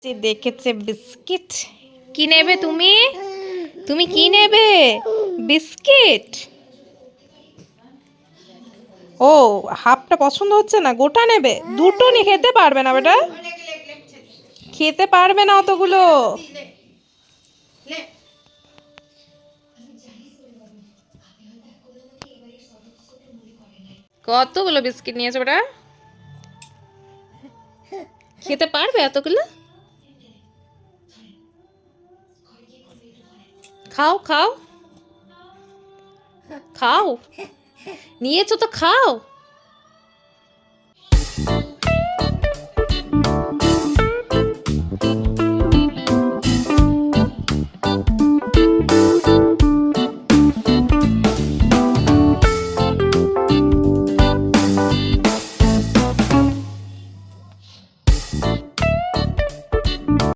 যে দেখেছে বিস্কিট। কি নেবে তুমি? তুমি কি নেবে? বিস্কিট। ও, হাফটা পছন্দ হচ্ছে না, গোটা নেবে? দুটো নিয়ে খেতে পারবে না বেটা, খেতে পারবে না অতগুলো। কতগুলো বিস্কিট নিয়েছো বেটা? খেতে পারবে এতগুলো? খাও খাও খাও, নিয়েছো তো খাও।